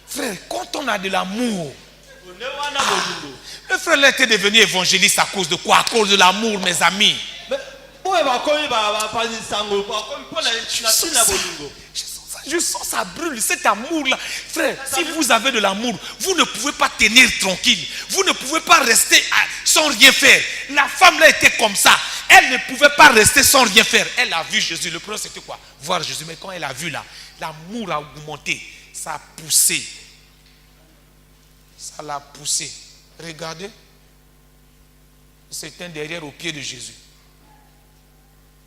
Frère, quand on a de l'amour, le frère là était devenu évangéliste à cause de quoi? À cause de l'amour, mes amis. Je sens ça brûle, cet amour-là. Frère, si vous avez de l'amour, vous ne pouvez pas tenir tranquille. Vous ne pouvez pas rester sans rien faire. La femme-là était comme ça. Elle ne pouvait pas rester sans rien faire. Elle a vu Jésus. Le problème, c'était quoi? Voir Jésus. Mais quand elle a vu là, l'amour a augmenté. Ça a poussé. Ça l'a poussé. Regardez. C'est un derrière au pied de Jésus.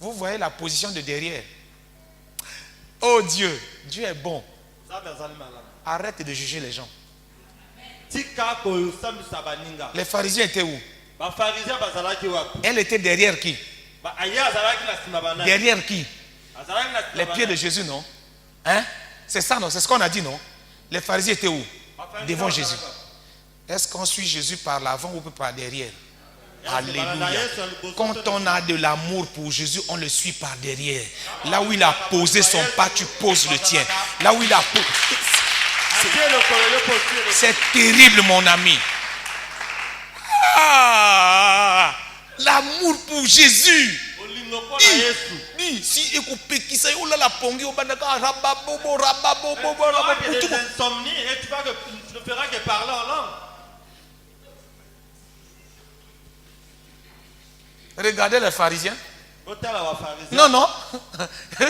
Vous voyez la position de derrière. Oh Dieu, Dieu est bon. Arrête de juger les gens. Les pharisiens étaient où? Elle était derrière qui? Derrière qui? Les pieds de Jésus, non? Hein? C'est ça, non? C'est ce qu'on a dit, non? Les pharisiens étaient où? Devant Jésus. Est-ce qu'on suit Jésus par l'avant ou par derrière? Alléluia. Quand on a de l'amour pour Jésus, on le suit par derrière. Là où il a posé son pas, tu poses le tien. Là où il a posé. C'est terrible, mon ami. Ah, l'amour pour Jésus. Si qui ça y la pongi au banaka rababobo rababobo rababobo. Tu ne feras que parler en langue. Regardez les pharisiens. Non, non.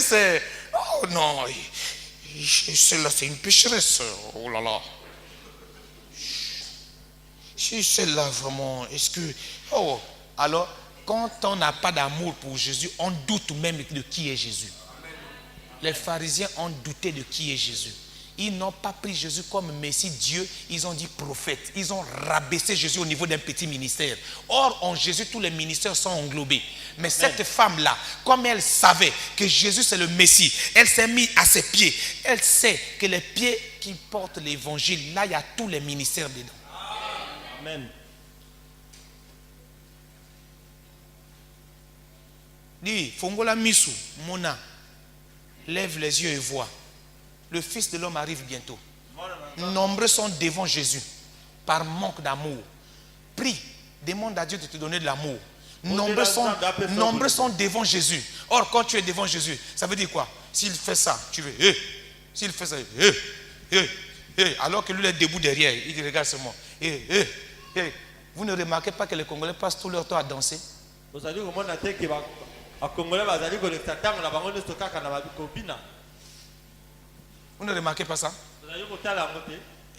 C'est. Oh non. Celle-là, c'est une pécheresse. Oh là là. Si celle-là, vraiment. Est-ce que. Oh. Alors, quand on n'a pas d'amour pour Jésus, on doute même de qui est Jésus. Les pharisiens ont douté de qui est Jésus. Ils n'ont pas pris Jésus comme Messie Dieu, ils ont dit prophète. Ils ont rabaissé Jésus au niveau d'un petit ministère. Or, en Jésus, tous les ministères sont englobés. Mais cette femme-là, comme elle savait que Jésus c'est le Messie, elle s'est mise à ses pieds. Elle sait que les pieds qui portent l'évangile, là, il y a tous les ministères dedans. Amen. Dis, Fongola Misu, Mona, lève les yeux et vois. Le Fils de l'homme arrive bientôt. Nombreux sont devant Jésus par manque d'amour. Prie, demande à Dieu de te donner de l'amour. Nombreux sont devant Jésus. Or, quand tu es devant Jésus, ça veut dire quoi? S'il fait ça, tu veux. S'il fait ça, alors que lui est debout derrière, il regarde seulement. Vous ne remarquez pas que les Congolais passent tout leur temps à danser? Vous ne remarquez pas ça?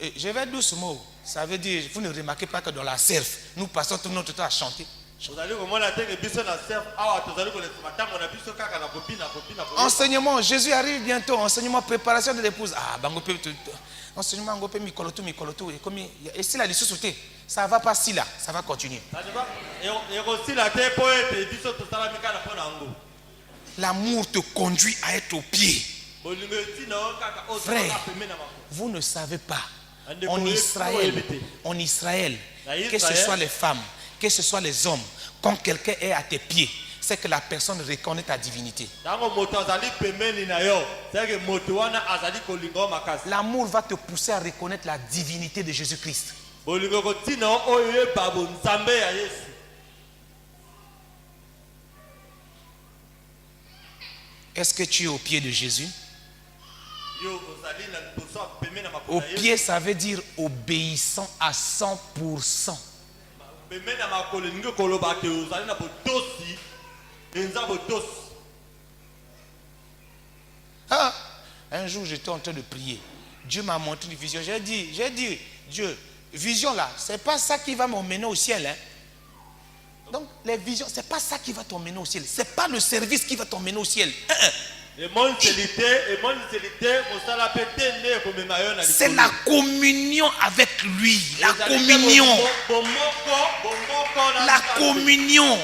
Et je vais doucement. Ça veut dire, vous ne remarquez pas que dans la serve, nous passons tout notre temps à chanter. Enseignement, Jésus arrive bientôt. Enseignement, préparation de l'épouse. Ah, enseignement, et si la licence sauté, ça ne va pas si là, ça va continuer. L'amour te conduit à être au pied. Frère, vous ne savez pas. En Israël, que ce soit les femmes, que ce soit les hommes, quand quelqu'un est à tes pieds, c'est que la personne reconnaît ta divinité. L'amour va te pousser à reconnaître la divinité de Jésus-Christ. Est-ce que tu es au pied de Jésus? Au pied, ça veut dire obéissant à 100%. Ah, un jour, j'étais en train de prier. Dieu m'a montré une vision. J'ai dit, Dieu, vision là, c'est pas ça qui va m'emmener au ciel. Hein? Donc, les visions, c'est pas ça qui va t'emmener au ciel. C'est pas le service qui va t'emmener au ciel. C'est la communion avec lui. La communion. La communion.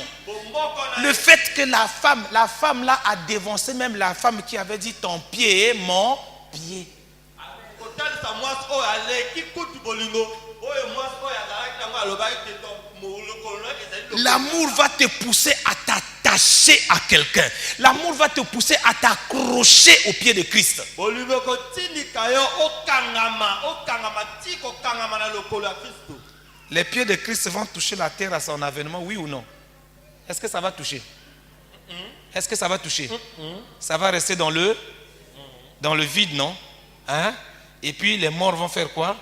Le fait que la femme là a dévancé même la femme qui avait dit ton pied est mon pied. L'amour va te pousser à t'attacher à quelqu'un. L'amour va te pousser à t'accrocher au pied de Christ. Les pieds de Christ vont toucher la terre à son avènement, oui ou non? Est-ce que ça va toucher? Est-ce que ça va toucher? Ça va rester dans le vide, non? Hein? Et puis les morts vont faire quoi?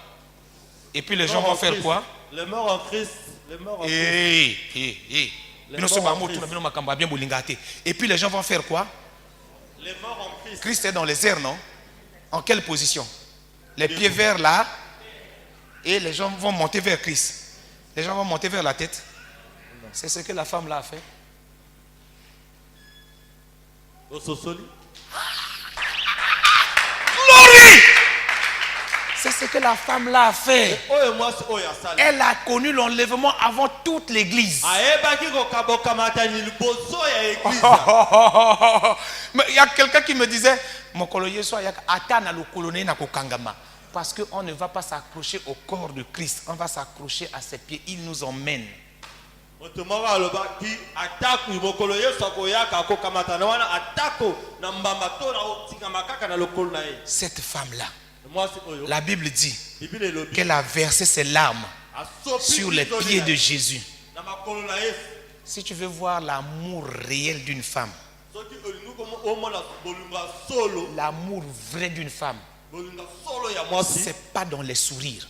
Et puis les gens vont faire quoi? Les morts en Christ. Les morts en Christ. Et puis les gens vont faire quoi? Les morts en Christ. Christ est dans les airs, non? En quelle position? Les pieds vers là. Et les gens vont monter vers Christ. Les gens vont monter vers la tête. C'est ce que la femme là a fait. Glory! C'est ce que la femme là a fait. Elle a connu l'enlèvement avant toute l'église. Mais il y a quelqu'un qui me disait, parce qu'on ne va pas s'accrocher au corps de Christ, on va s'accrocher à ses pieds. Il nous emmène. Cette femme-là, la Bible dit qu'elle a versé ses larmes sur les pieds de Jésus. Si tu veux voir l'amour réel d'une femme, l'amour vrai d'une femme, c'est pas dans les sourires.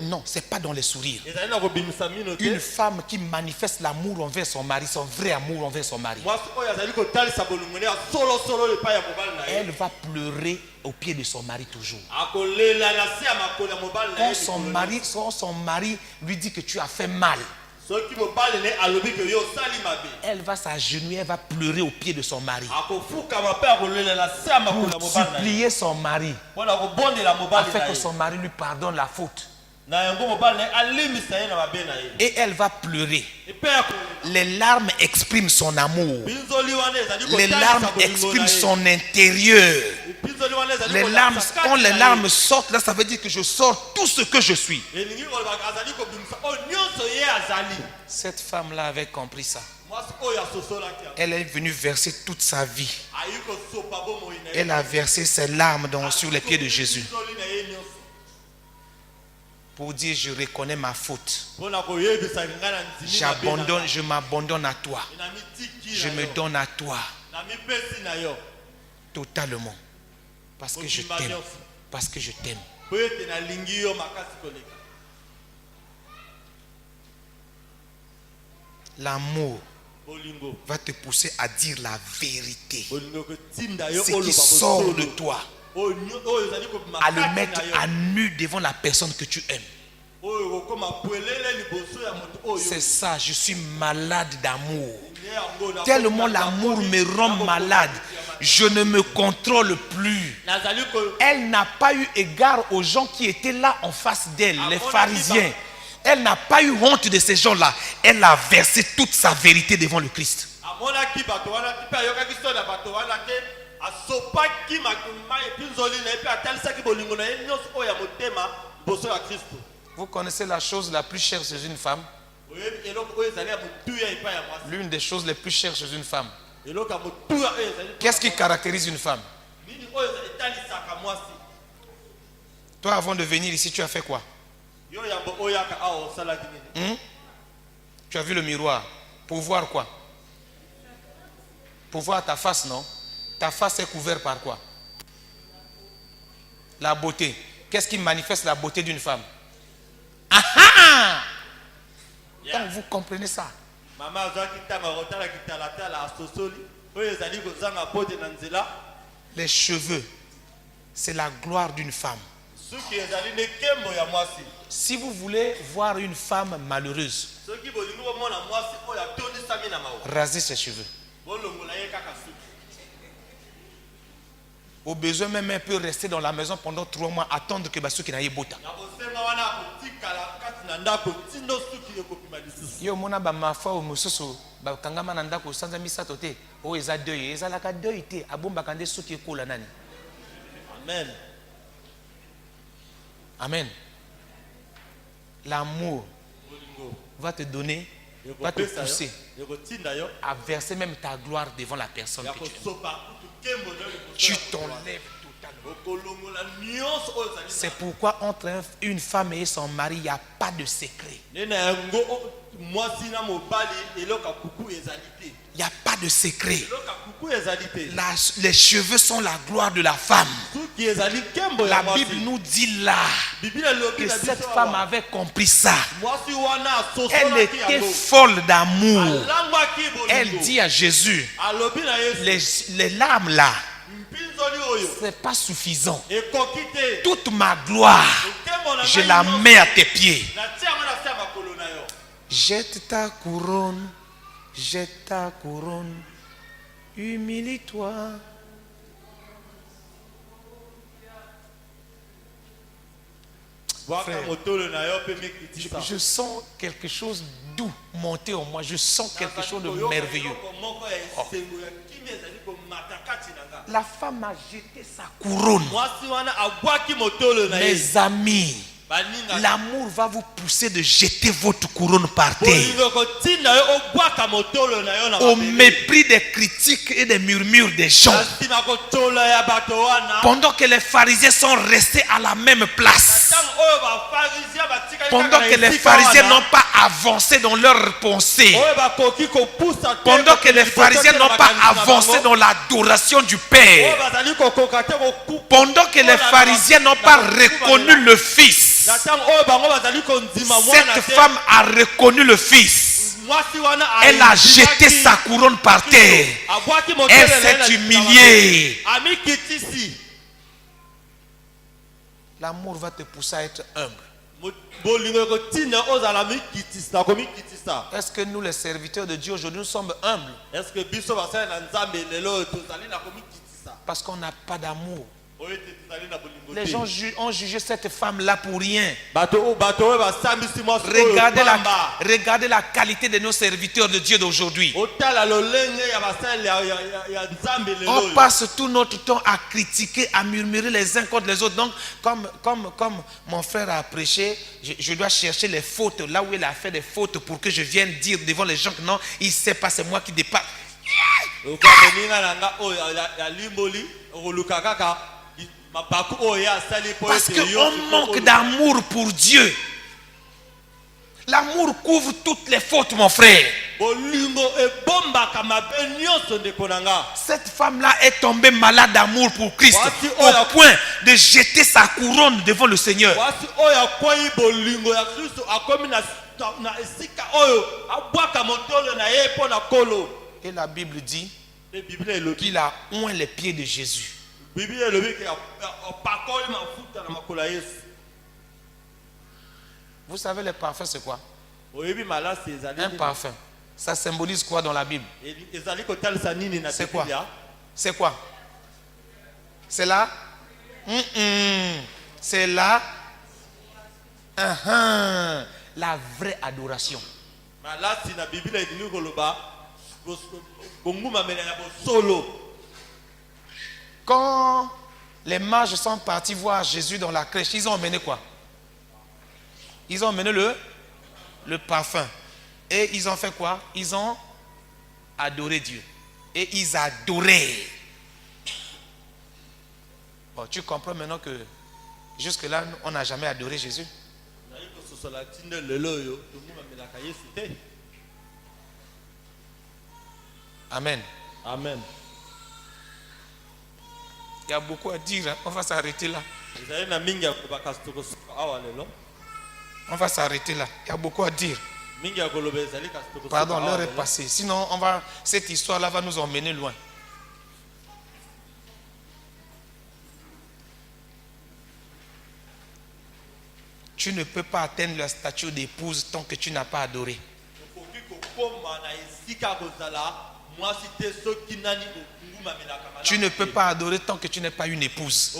Non, c'est pas dans les sourires. Une femme qui manifeste l'amour envers son mari, son vrai amour envers son mari, elle va pleurer au pied de son mari toujours. Quand son mari lui dit que tu as fait mal, elle va s'agenouiller, elle va pleurer au pied de son mari pour supplier son mari afin que son mari lui pardonne la faute. Et elle va pleurer. Les larmes expriment son amour. Les larmes expriment son intérieur. Quand les larmes sortent, là, ça veut dire que je sors tout ce que je suis. Cette femme-là avait compris ça. Elle est venue verser toute sa vie. Elle a versé ses larmes sur les pieds de Jésus. Pour dire, je reconnais ma faute. Je m'abandonne à toi. Je me donne à toi. Totalement. Parce que je t'aime. Parce que je t'aime. L'amour va te pousser à dire la vérité. Ce qui sort de toi, à le mettre à nu devant la personne que tu aimes. C'est ça, je suis malade d'amour. Tellement l'amour me rend malade, je ne me contrôle plus. Elle n'a pas eu égard aux gens qui étaient là en face d'elle, les pharisiens. Elle n'a pas eu honte de ces gens-là. Elle a versé toute sa vérité devant le Christ. Vous connaissez la chose la plus chère chez une femme? L'une des choses les plus chères chez une femme. Qu'est-ce qui caractérise une femme? Toi, avant de venir ici, tu as fait quoi? Tu as vu le miroir. Pour voir quoi? Pour voir ta face, non? Ta face est couverte par quoi? La beauté. Qu'est-ce qui manifeste la beauté d'une femme? Ah ah! Donc vous comprenez ça. Les cheveux, c'est la gloire d'une femme. Si vous voulez voir une femme malheureuse, rasez ses cheveux. Au besoin même, elle peut rester dans la maison pendant 3 mois, attendre que ceux qui n'aient pas bota. Yo mona ba mafa o mususu ba kangama nanda ko sanza misato te o eza deuil eza la ka deuil te abomba kande soki ekola nani. Amen. Amen. L'amour va te donner, va te pousser à verser même ta gloire devant la personne que tu aimes. Tu t'enlèves totalement. C'est pourquoi entre une femme et son mari, il n'y a pas de secret. Il n'y a pas de secret. Les cheveux sont la gloire de la femme. La Bible nous dit là que cette femme avait compris ça. Elle était folle d'amour. Elle dit à Jésus, les larmes là, ce n'est pas suffisant. Toute ma gloire, je la mets à tes pieds. Jette ta couronne, humilie-toi. Frère, je sens quelque chose doux monter en moi. Je sens quelque chose de merveilleux. Oh. La femme a jeté sa couronne. Mes amis, l'amour va vous pousser de jeter votre couronne par terre. Au mépris des critiques et des murmures des gens. Pendant que les pharisiens sont restés à la même place. Pendant que les pharisiens n'ont pas avancé dans leurs pensées. Pendant que les pharisiens n'ont pas avancé dans l'adoration du Père. Pendant que les pharisiens n'ont pas reconnu le Fils. Cette femme a reconnu le Fils. Elle a jeté sa couronne par terre. Elle s'est humiliée. L'amour va te pousser à être humble. Est-ce que nous, les serviteurs de Dieu, aujourd'hui, nous sommes humbles? Parce qu'on n'a pas d'amour. Les gens ont jugé cette femme-là pour rien. Regardez la qualité de nos serviteurs de Dieu d'aujourd'hui. On passe tout notre temps à critiquer, à murmurer les uns contre les autres. Donc, comme mon frère a prêché, je dois chercher les fautes là où il a fait des fautes pour que je vienne dire devant les gens que non, il ne sait pas, c'est moi qui dépasse. Parce qu'on manque d'amour pour Dieu. L'amour couvre toutes les fautes, mon frère. Cette femme-là est tombée malade d'amour pour Christ au point de jeter sa couronne devant le Seigneur. Et la Bible dit qu'il a oint les pieds de Jésus. Vous savez, le parfum, c'est quoi? Un parfum. Ça symbolise quoi dans la Bible? C'est quoi? C'est quoi? C'est là? C'est là? La vraie adoration. Quand les mages sont partis voir Jésus dans la crèche, ils ont emmené quoi? Ils ont emmené le parfum. Et ils ont fait quoi? Ils ont adoré Dieu. Et ils adoraient. Bon, tu comprends maintenant que jusque-là, on n'a jamais adoré Jésus. Amen. Amen. Il y a beaucoup à dire, hein? On va s'arrêter là. On va s'arrêter là. Il y a beaucoup à dire. Pardon, l'heure est passée. Sinon, cette histoire-là va nous emmener loin. Tu ne peux pas atteindre la statue d'épouse tant que tu n'as pas adoré. Tu ne peux pas adorer tant que tu n'es pas une épouse.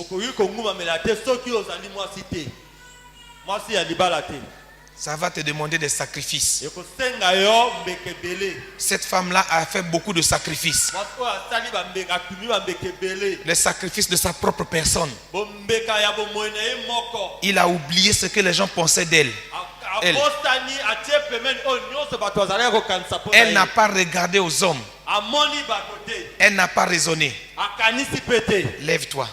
Ça va te demander des sacrifices. Cette femme-là a fait beaucoup de sacrifices. Les sacrifices de sa propre personne. Il a oublié ce que les gens pensaient d'elle. Elle n'a pas regardé aux hommes. Elle n'a pas raisonné. Lève-toi.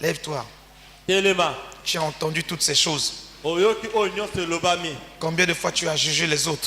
Lève-toi. Tu as entendu toutes ces choses. Combien de fois tu as jugé les autres?